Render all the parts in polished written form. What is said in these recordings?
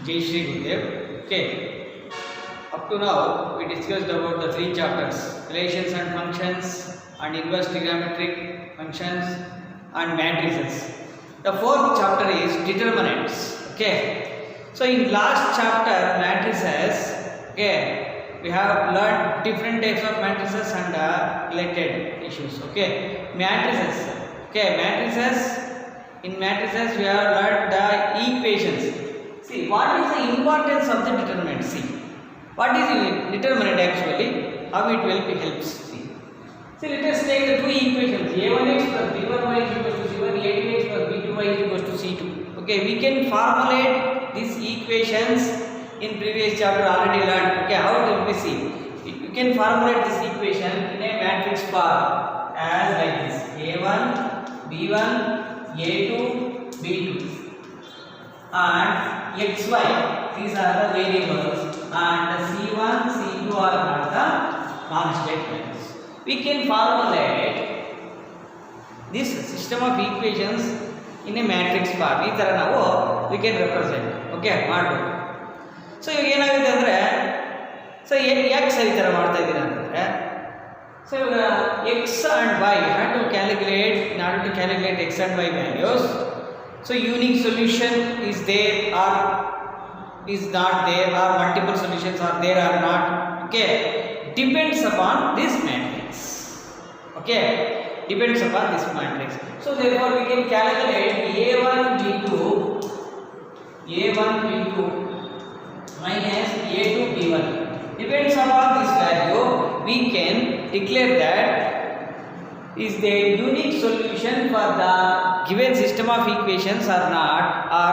Jai Shri Gurudev. Okay. Up to now, we discussed about the three chapters: relations and functions, and inverse trigonometric functions, and matrices. The fourth chapter is determinants. Okay. So in last chapter, matrices. Okay, we have learned different types of matrices and related issues. Okay, matrices. Okay, matrices. In matrices, we have learned the equations. See, what is the importance of the determinant? See, what is the determinant actually? How it will be helps. See, let us take the two equations: a1x plus b1y is equal to c1, a2x plus b2y is equal to c2. Okay, we can formulate these equations in previous chapter already learned. Okay, how it will be seen? You can formulate this equation in a matrix form as like this: a1, b1, a2, b2, and xy. These are the variables, and the c1, c2 are not the constant values. We can formulate this system of equations in a matrix form. ಈ ತರ ನಾವು we can represent. Okay, ಮಾಡಬಹುದು. So ಇವಾಗ ಏನಾಗುತ್ತೆ ಅಂದ್ರೆ so x ಈ ತರ ಮಾಡ್ತಾ ಇದ್ದೀರಾ ಅಂತಂದ್ರೆ so x and y have to calculate in order to calculate x and y values. So unique solution is there or is not there, or multiple solutions are there or not. Okay, depends upon this matrix. Okay, depends upon this matrix. So therefore we can calculate a1 b2 minus a2 b1. Depends upon this value, we can declare that is the unique solution for the given system of equations or not, or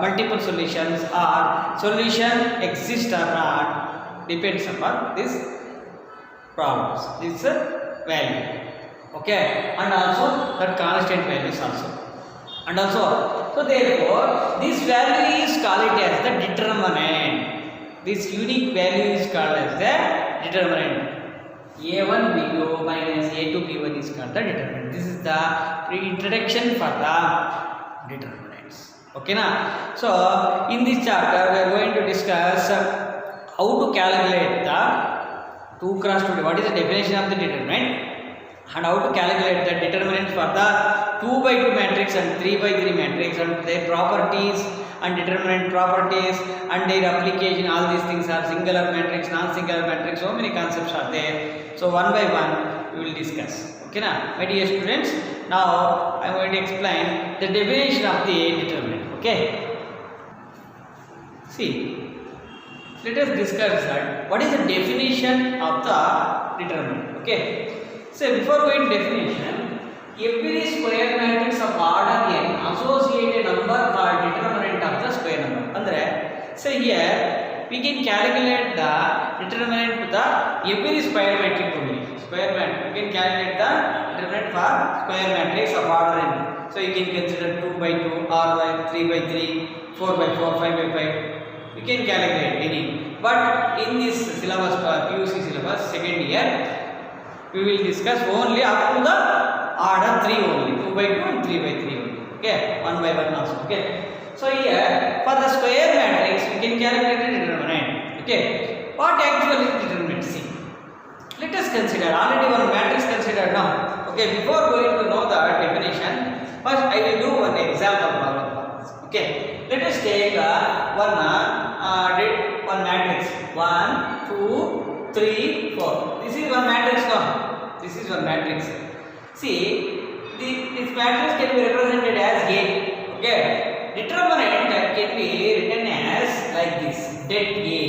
multiple solutions or solution exist or not, depends upon this problems, this value. Okay, and also that constant values also, and also so therefore this value is called as the determinant. This unique value is called as the determinant. a1 b2 minus a2 b1 is called the determinant. This is the introduction for the determinants. Okay na? So in this chapter we are going to discuss how to calculate the 2 cross 2. What is the definition of the determinant, and how to calculate the determinant for the 2 by 2 matrix and 3 by 3 matrix, and their properties and determinant properties and their application. All these things are singular matrix, non-singular matrix, so many concepts are there. So one by one we will discuss. Okay na, my dear students? Now I am going to explain the definition of the determinant. Okay, see, let us discuss that what is the definition of the determinant. Okay, so before going to definition, every square matrix of order n associate a number called determinant of the square number. Andre, so here we can calculate the determinant to the every square matrix only. Square matrix, we can calculate the determinant for square matrix of order n. So you can consider 2 by 2, or by 3 by 3, 4 by 4, 5 by 5. You can calculate any. But in this syllabus, PUC syllabus, second year, we will discuss only up to the order 3 only, 2 by 2 and 3 by 3 only. Okay, 1 by 1 also. Okay, so here for the square matrix we can calculate the determinant. Okay, what actually is determinant? See, let us consider already one matrix considered now. Okay, before going to know the definition, first I will do one example problem for this. Okay, let us take one matrix 1, 2, 3, 4. This is one matrix now. This is one matrix. See, this matrix can be represented as A. Okay, determinant can be written as like this: det A,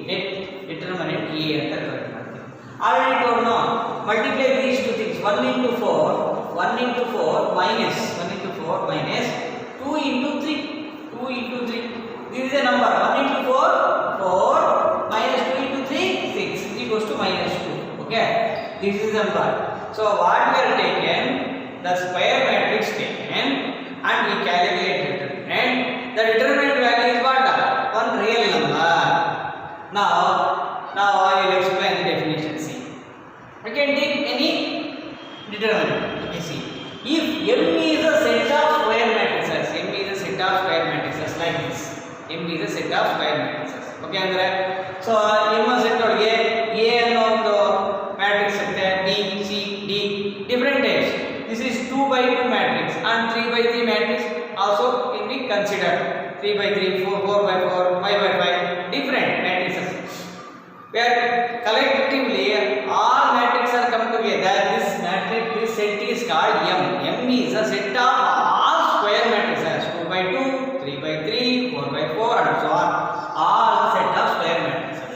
det determinant A. Already told now. Multiply these two things: 1 into 4 minus 1 into 4 minus 2 into 3. 2 into 3. This is a number. 1 into 4, 4 minus 2 into 3, 6 is equals to minus 2. Okay, this is the number. So what we are taken, the square matrix taken, and we calculate determinant. The determinant value is what? One real number. Now I will explain the definition. See, we can take any determinant. Okay, see, if M is a set of square matrices, M is a set of square matrices like this. M is a set of square matrices. Okay ಅಂದ್ರೆ so M set ಒಳಗೆ A ಅನ್ನೋ ಒಂದು matrix ಇರುತ್ತೆ, B, C, D different types. This is 2 by 2 matrix and 3 by 3 matrix also can be considered. 3 by 3, 4 by 4, 5 by 5 different matrices. Where collectively all matrices are come together, this matrix, this set is called M. M is a set of all square matrices, 2 by 2, 3 by 3, 4 by 4 and so on, all set of square matrices.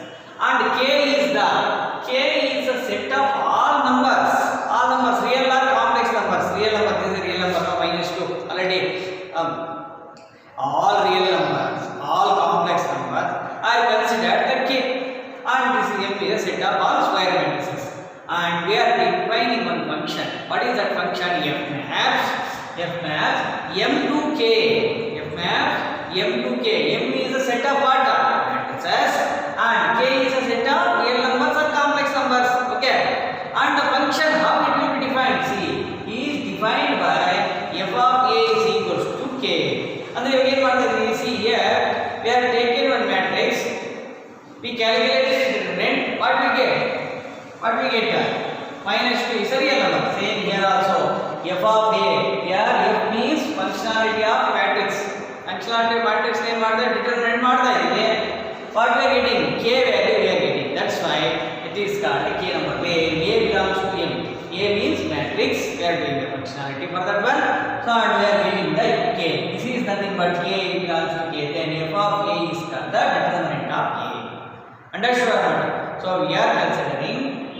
And K is a set of all numbers, real or complex numbers. Real number, this is real number, -2 already. All real numbers, all complex numbers are considered the K. And this is M is a set of all square matrices. And we are defining one function. What is that function? F maps M to K. F maps M to K. M is a set of what? Matrices. And K is a set of real numbers or complex numbers. Okay. And the function, how it will be defined? See, is defined by f of A is equals to K. And then again what we see here, we have taken one matrix, we calculated the determinant, what we get? -2 is a real number. Same here also, f of A, here f means functionality of matrix. Functionality of matrix name what the determinant ಮಾಡ್ತಾ ಇದೆ. What we are getting? K value we are getting. That's why it is called a K number. Where A belongs to M. A means matrix. We are doing the functionality for that one. So and we are getting the K. This is nothing but K belongs to K. Then f of A is called the determinant of A. Understood or not? So we are considering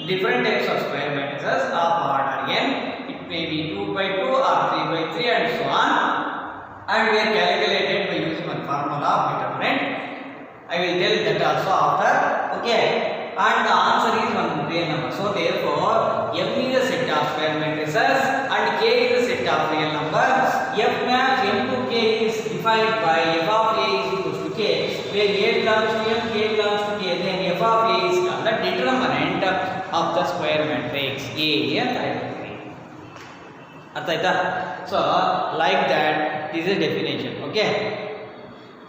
different types of square matrices of order n. It may be 2 by 2 or 3 by 3 and so on. And we are calculated by using one formula of determinant. I will tell that also after. Okay. And the answer is one real number. So therefore, M is a set of square matrices and K is a set of real numbers. F maps M to K is defined by f of A is equals to K, where A belongs to M, K belongs to K. Then f of A is called the determinant of the square matrix A. Artha? So like that, this is definition. Okay.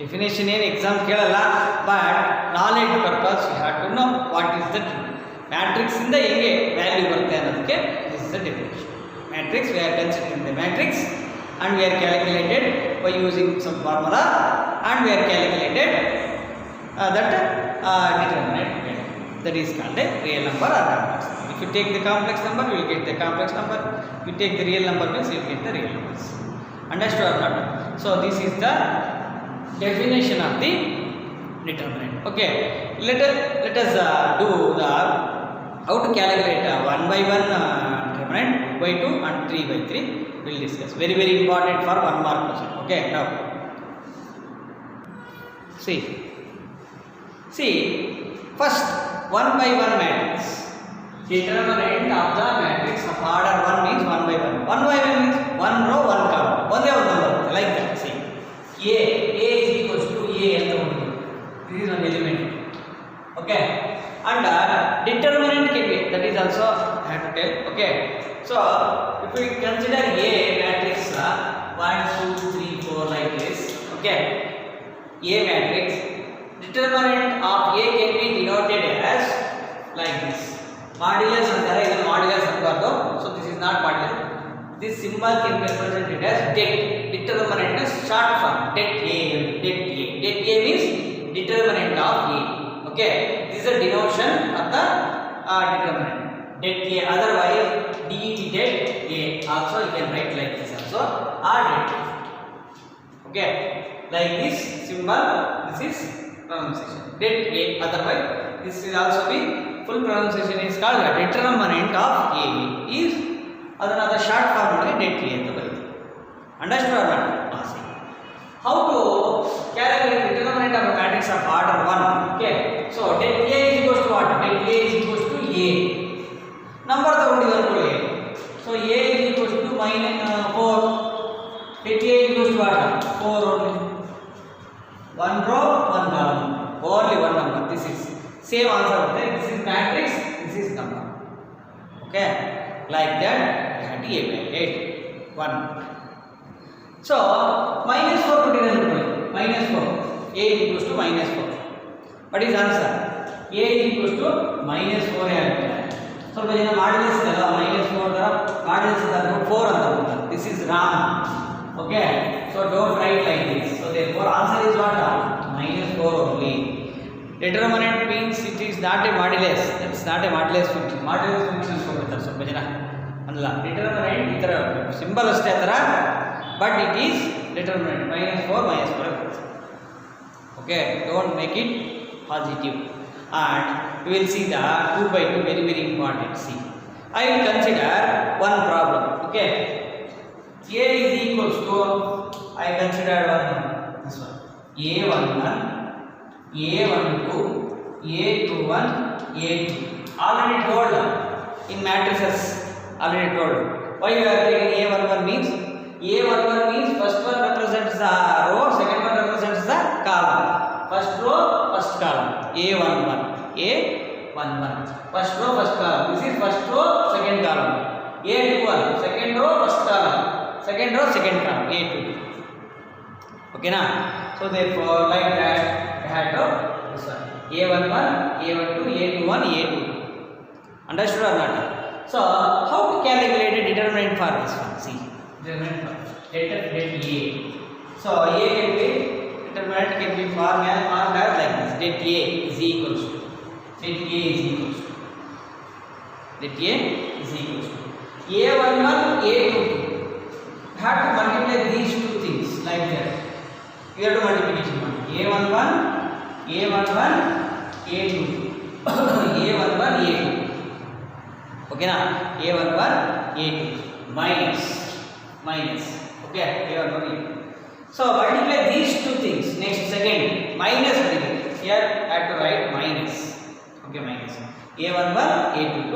Definition in exam kelala, but knowledge purpose you have to know what is the matrix in the value barutte annadಕ್ಕೆ. This is the definition. Matrix, we are considering the matrix and we are calculated by using some formula and we are calculated that determinant. That is called a real number or complex number. If you take the complex number, you will get the complex number. If you take the real number, means you will get the real numbers. Understood or not? So this is the definition of the determinant. Okay, let us do the how to calculate 1 by 1 determinant, 2 by 2 and 3 by 3. We will discuss. Very important for 1 mark question. Okay, now see first 1 by 1 matrix. Determinant of the matrix of order 1 means 1 by 1. 1 by 1 means 1 row 1 column. One number like that. See, A is equals to A and this is one element. Okay, and determinant can be, that is also I have to tell. Okay, so if we consider A matrix 1 2 3 4 like this. Okay, A matrix, determinant of A can be denoted as like this. Modulus antare, idu modulus anbaro. So this is not modulus. This symbol can be represented as det. Determinant is short form, det A. Det A means determinant of A. Okay, this is a denotion of the determinant. Det A, otherwise det A. Also you can write like this also, or det. Okay, like this symbol, this is pronunciation. Det A, otherwise this will also be full pronunciation is called determinant of A. Is another short form of det A. Understood or not? How to calculate determinant of a matrix of order 1? Okay, so det A is equals to what? Det A is equals to A. Number ತಗೊಂಡಿದ್ದಾರೆ. So A is equals to -4. Det A is equals to what? 4 only. 1 row 1 column. Only one number. This is same answer. This is matrix. This is number. Okay, like that you have to evaluate 1. So -4 ಕೊಟ್ಟಿದ್ದಾರೆ. -4 A is equals to minus 4. What is answer? A is equals to minus 4 ಆಗುತ್ತೆ. ಸ್ವಲ್ಪ ಜನ ಮಾಡ್ಯೂಲಸ್ ಅಲ್ಲ minus 4 ತರ ಮಾಡ್ಯೂಲಸ್ ಅಂತ 4 ಅಂತ ಬರುತ್ತೆ. This is wrong. Okay, so don't write like this. So therefore answer is what? Minus 4 only. Determinant means it is not a modulus. It's not a modulus function. Modulus function ಕೊಡ್ತಾರೆ ಸ್ವಲ್ಪ ಜನ ಅಲ್ಲ. Determinant ಈ ತರ symbol ಅಷ್ಟೇ ಆ ತರ, but it is determinant minus 4 okay, don't make it positive. And we will see the 2 by 2 very very important. See, I will consider one problem. Okay, A is equals to, I consider this one, A11, A12, A21, A2. Already told in matrices, already told. Why you are taking A11 means? A11 means first one represents the row, second one represents the column. First row, first column. A11, A11. First row, first column. This is first row, second column. A21, second row, first column. Second row, second column. A22. Okay na? So therefore, like that, I had to this one. A11, A12, A21, A22. Understood or not? So how to calculate a determinant for this one? See, determinant for let A. So A can be determinant can be formed as like this. Let A is equals to. Let A is equals to. Let A is equals to. A11, A22. You have to multiply these two things like that. You have to multiplication one. A11, A11, A22. A11, A22. Okay na? A11, A2 minus. Okay, A11, A2. So multiply these two things. Next second minus here I have to write minus. Okay, minus. A11, A22,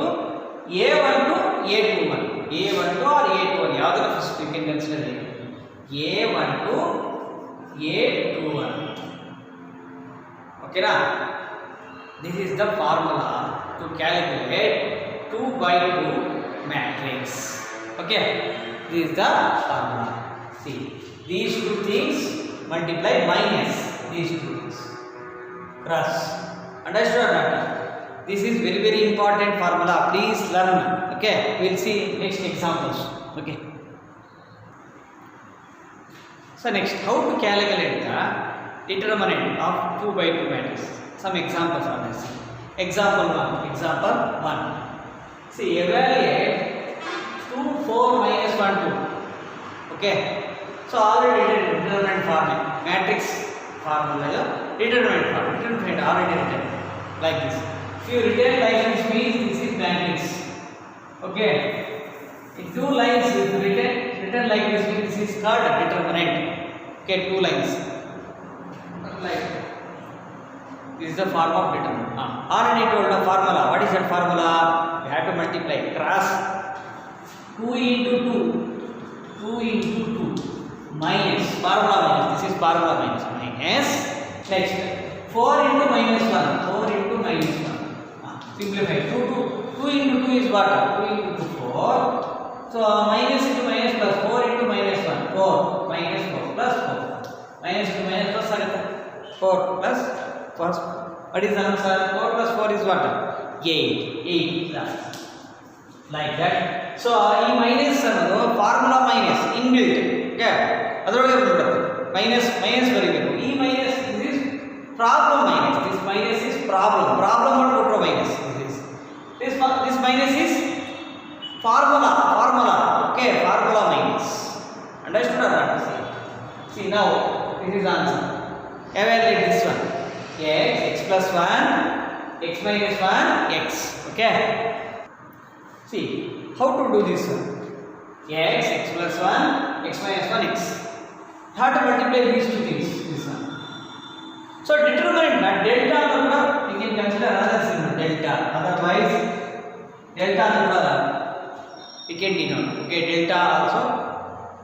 A12, A21. A12 or A21. Yavadra first you can consider it. A12, A21. Okay na? This is the formula to calculate 2 by 2 matrix. Okay, this is the formula. See, these two things multiply minus these two things. Cross. Understood or not? This is very very important formula. Please learn. Okay, we will see next examples. Okay. So next, how to calculate the determinant of 2 by 2 matrix? Some examples are this. Example 1. See, evaluate 2, 4, minus 1, 2. Okay. So already determinant formula, matrix formula, determinant formula, determinant already written like this. If you written like this means this is matrix. Okay. If 2 lines is written like this means this is called determinant. Okay, 2 lines. Like this is the form of determinant. Already told the formula. What is that formula? We have to multiply cross 2 into 2 minus formula minus. This is formula minus. Next 4 into minus 1. 4 into minus 1. Simplify. 2 into 2 is what? 2 into 4. So minus into minus plus 4 into minus 1. 4 minus 4 plus 4. Minus into minus plus 4 plus first. What is the answer? 4 plus 4 is what? 8 plus. Like that. So ಈ minus ಅನ್ನೋದು formula minus inbuilt. Okay, ಅದರೊಳಗೆ ಬರುತ್ತೆ minus ಬರೀಬೇಕು. ಈ minus is problem minus. This minus is problem ಮಾಡಿಬಿಟ್ರು minus. This minus is formula. Okay, formula minus. Understood or not? See now this is answer. Evaluate this one. X plus 1, x minus 1, x. Okay. See how to do this one. X plus 1, x minus 1, x. How to multiply these two things? This one. So determinant that delta number you can consider another symbol delta. Otherwise delta number we can denote. Okay, delta also.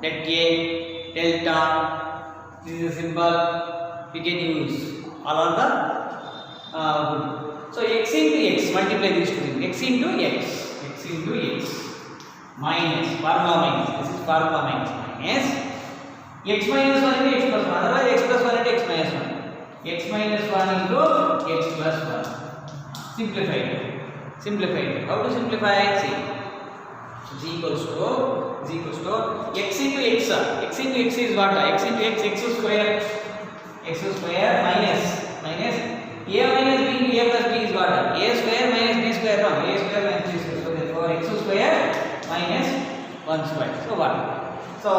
Let A delta. This is a symbol we can use along the so x into x, multiply these two things. X into x minus formula minus. This is formula minus x minus 1 into x plus 1. Otherwise x plus 1 into x minus 1. x minus 1 into x plus 1. Simplified. How to simplify? See, z equals to x into x. X into x is what? X into x, x square minus a minus b into a plus b is what? A square minus b square. No, a square minus b square. So therefore x square minus 1 square. So what? So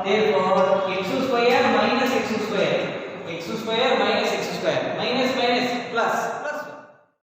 therefore x square minus x square minus plus